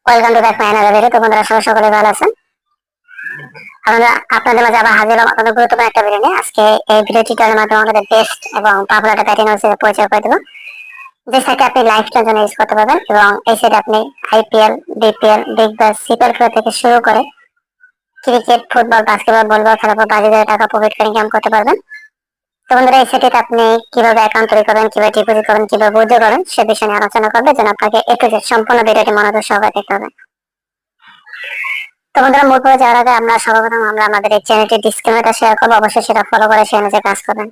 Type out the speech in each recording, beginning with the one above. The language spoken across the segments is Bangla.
Welcome to back my another video. তো বন্ধুরা, সবাই সকলে ভালো আছেন? আমরা আপনাদের মাঝে আবার হাজির হলাম আপনাদের গুরুত্বপূর্ণ একটা ভিডিও নিয়ে। আজকে এই ভিডিও টিউটোরিয়ালের মাধ্যমে আমাদের বেস্ট এবং পপুলার একটা ব্যাটিং ওয়েবসাইট পরিচয় করে দেবো, যে সাইটে আপনি লাইভ টাইম জন্য ইউজ করতে পারবেন। এবং এই সাইটে আপনি IPL, BPL, Big Bash, CPL খেলা থেকে শুরু করে ক্রিকেট, ফুটবল, বাস্কেটবল, ভলিবল খেলার পর বাজি ধরে টাকা প্রফিট করে ইনকাম করতে পারবেন। তো বন্ধুরা, এই সাইটে আপনি কিভাবে অ্যাকাউন্ট তৈরি করবেন, কিভাবে ডিপোজিট করবেন, কিভাবে উইথড্র করবেন সে বিষয়ে নিয়ে আলোচনা করবে, যেন আপনাকে এ টু জেড সম্পূর্ণ ভিডিওটি মনোযোগ সহকারে দেখতে হবে। তো বন্ধুরা, মূল পর্বে যাওয়ার আগে আমরা সর্বপ্রথম আমাদের এই চ্যানেলটি ডিসক্লেমারটা শেয়ার করবো, অবশ্যই সেটা ফলো করে সেই অনুযায়ী কাজ করবেন।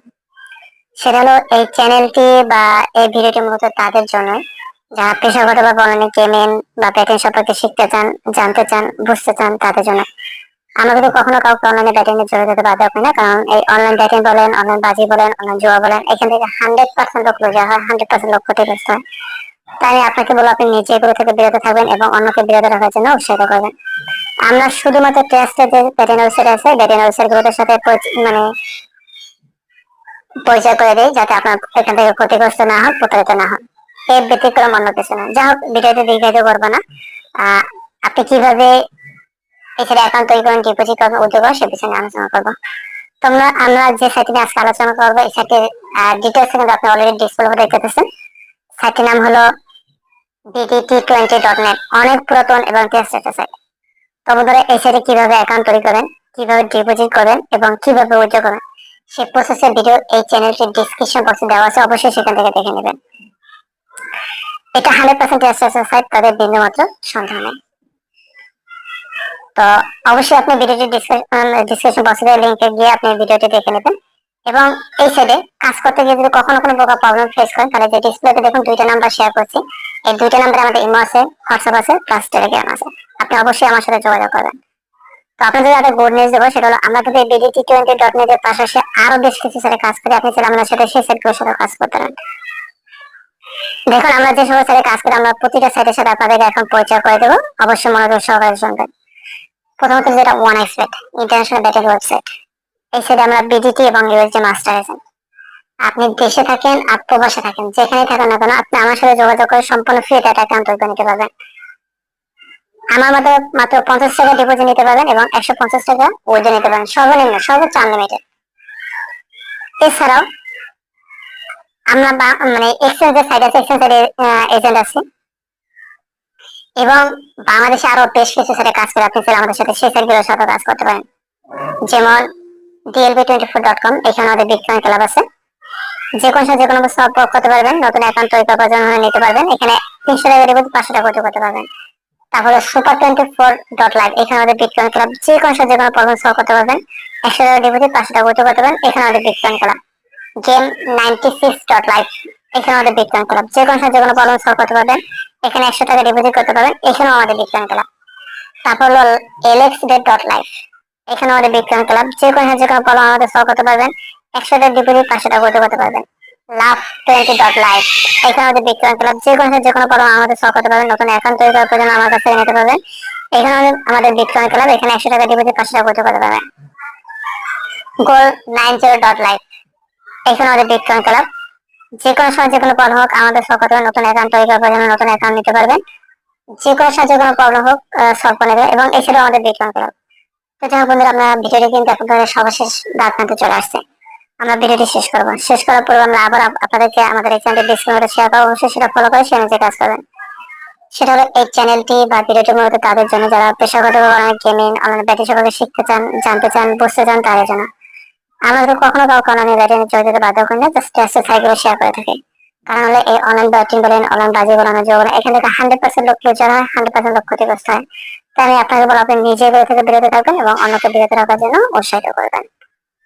সেটা হলো, এই চ্যানেলটি বা এই ভিডিওটি মূলত তাদের জন্য যারা পেশাগতভাবে অনলাইনে গেমিং বা ব্যাটিং সম্পর্কে শিখতে চান, জানতে চান, বুঝতে চান, তাদের জন্য। আমরা কিন্তু কখনো কাউকে অনলাইনে ব্যাটিং এ জড়িয়ে যেতে বাধ্য করি না, কারণ এই অনলাইন ব্যাটিং বলেন, অনলাইন বাজি বলেন, অনলাইন জুয়া বলেন, এখান থেকে 100% লোক লুজার হয়, 100% লোক ক্ষতিগ্রস্ত হয়। তাই আমি আপনাকে বলবো, আপনি নিজে এগুলো থেকে বিরত থাকবেন এবং অন্যকে বিরত রাখার জন্য উৎসাহিত করবেন। আমরা শুধুমাত্র টেস্টের যে ব্যাটিং ওয়েবসাইট আছে, ব্যাটিং ওয়েবসাইট গুলোর সাথে মানে পরিচয় করে দেয়, যাতে আপনার এখান থেকে ক্ষতিগ্রস্ত না হন, প্রতারিত না হন। এর ব্যতিক্রম অন্য কিছু না। যা হোক, ভিডিওতে দীর্ঘায়িত করবো না। আপনি কিভাবে এখানে অ্যাকাউন্ট তৈরি করেন, ডিপোজিট করবেন, উদ্যোগ সে বিষয়ে নিয়ে আলোচনা করবো। তোমরা আমরা যে সাইটে নিয়ে আজকে আলোচনা করবো, এই সাইটের ডিটেলস কিন্তু আপনি অলরেডি ডিসপ্লে দেখতে পাচ্ছেন। সাইটের নাম হলো BDT20.net, অনেক পুরাতন এবং টেস্ট একটা সাইট। তো বন্ধুরা, এই সাইটে কিভাবে অ্যাকাউন্ট তৈরি করেন, কিভাবে ডিপোজিট করেন এবং কিভাবে উইথড্র করেন সেই প্রসেসের ভিডিও এই চ্যানেলটির ডিসক্রিপশন বক্সে দেওয়া আছে, অবশ্যই সেখান থেকে দেখে নেবেন। এটা 100% টেস্ট সাইট, তাদের বিন্দুমাত্র সন্দেহ নেই। তো অবশ্যই আপনি ভিডিওটি ডিসক্রিপশন বক্সে লিংকে গিয়ে আপনি ভিডিওটি দেখে নেবেন। এবং এই সাইডে কাজ করতে গিয়ে যদি কখনো কোনো প্রকার প্রবলেম ফেস করেন, তাহলে যে ডিসপ্লেতে দেখুন দুইটা নাম্বার শেয়ার করছি, এই দুইটা নাম্বারে আমাদের ইমো আছে, হোয়াটসঅ্যাপ আছে, প্লাস টেলিগ্রাম আছে। আপনি অবশ্যই আমার সাথে যোগাযোগ করবেন। তো আপনাদের একটা গুড নিউজ দেবো, সেটা হলো আমরা কিন্তু এই BDT20.net এর পাশাপাশি আরো বেশ কিছু সাইটে কাজ করি। আপনি চাইলে আমাদের সাথে সেই সাইটগুলোর সাথে কাজ করতে পারেন। দেখুন, আমরা যে সমস্ত সাইটে কাজ করি, আমরা প্রতিটা সাইটের সাথে আপনাদেরকে এখন পরিচয় করে দেবো, অবশ্যই মনোযোগ সহকারে শুনবেন। প্রথমত যেটা 1xBet, ইন্টারন্যাশনাল ব্যাটিং ওয়েবসাইট। এই সাইটে আমরা বিডিটি এবং ইউএসডি মাস্টার এজেন্ট। আপনি দেশে থাকেন আর প্রবাসে থাকেন, যেখানে থাকেন না কেন, আপনি আমার সাথে যোগাযোগ করে সম্পূর্ণ ফ্রি একটা অ্যাকাউন্ট তৈরি করে নিতে পারবেন। আমার মতে মাত্র 50 টাকা ডিপোজিট নিতে পারবেন এবং 150 টাকা উইথড্র নিতে পারবেন, সর্বনিম্ন, সর্বোচ্চ আনলিমিটেড। এছাড়াও আমরা মানে এক্সচেঞ্জের সাইড আছে, এক্সচেঞ্জের এজেন্ট আছে, এবং বাংলাদেশে আরো বেশ কিছু সাইটে কাজ করে। আপনি চাইলে আমাদের সাথে সেই সাইটগুলোর সাথে কাজ করতে পারেন, যেমন DLB24.com, এখানে আমাদের বিটকয়েন ক্লাব আছে। যে কোনো সাথে যে কোনো সব করতে পারবেন, নতুন অ্যাকাউন্ট তৈরি করার জন্য নিতে পারবেন। এখানে 300 টাকা ডিপোজিট, 500 টাকা উইথড্র করতে পারবেন। তারপরে Super24.live, এখানে আমাদের বিটকয়েন ক্লাব, যে কোনো সাথে যে কোনো প্রবলেম সলভ করতে পারবেন। 100 টাকা ডিপোজিট, 500 টাকা উইথড্র করতে পারবেন। এখানে আমাদের বিটকয়েন ক্লাব। Game96.live, এখানে আমাদের বিটকয়েন ক্লাব, যে কোনো সাথে যে কোনো প্রবলেম সলভ করতে পারবেন। এখানে 100 টাকা ডিপোজিট করতে পারবেন, এখানেও আমাদের বিটকয়েন ক্লাব। তারপর হলো LXBet.live, এখানে আমাদের বিটকয়েন ক্লাব, যে কোনো সাথে যে কোনো প্রবলেম আমাদের সলভ করতে পারবেন। 100 টাকা ডিপোজিট, 500 টাকা উইথড্র করতে পারবেন। Love20.live, এখানে আমাদের বিটকয়েন ক্লাব, যে কোনো সাথে যে কোনো প্রবলেম আমাদের সলভ করতে পারবেন। নতুন অ্যাকাউন্ট তৈরি করার জন্য আমার কাছ থেকে নিতে পারবেন। এখানে আমাদের বিটকয়েন ক্লাব, এখানে 100 টাকা ডিপোজিট, 500 টাকা উইথড্র করতে পারবেন। Gold90.live, এখানে আমাদের বিটকয়েন ক্লাব, যে কোনো সময় যে কোনো প্রবলেম হোক আমাদের সলভ করতে পারবেন। নতুন অ্যাকাউন্ট তৈরি করার জন্য নতুন অ্যাকাউন্ট নিতে পারবেন, যে কোনো সময় যে কোনো প্রবলেম হোক সলভ করে নেবেন। এবং এছাড়াও আমাদের বিটকয়েন ক্লাব। তো যাই হোক বন্ধুরা, আমরা ভিডিওটি কিন্তু আপনাদের সর্বশেষ দাগ প্রান্তে চলে আসছে। আমরা ভিডিওটি শেষ করার পর আমরা আবার আপনাদেরকে আমাদের এই চ্যানেলটি ডিসক্রিপশনে শেয়ার করবো, অবশ্যই সেটা ফলো করে সেই অনুযায়ী কাজ করবেন। সেটা হলো, এই চ্যানেলটি বা ভিডিওটি মূলত তাদের জন্য যারা পেশাগতভাবে অনলাইন গেমিং, অনলাইন ব্যাটিং সম্পর্কে শিখতে চান, জানতে চান, বুঝতে চান, তাদের জন্য। আমরা তো কখনো কাউকে অনলাইন ব্যাটিং জড়িত হতে বাধ্য করি না, জাস্ট টেস্টের সাইটগুলো শেয়ার করে থাকি। কারণ হলো, এই অনলাইন ব্যাটিং বলেন, অনলাইন বাজি বলেন, জুয়া বলেন, এখান থেকে 100% লোক লুজার হয়, 100% লোক ক্ষতিগ্রস্ত হয়। তাই আমি আপনাকে বলবো, আপনি নিজে এগুলো থেকে বিরত থাকবেন এবং অন্যকে বিরত রাখার জন্য উৎসাহিত করবেন।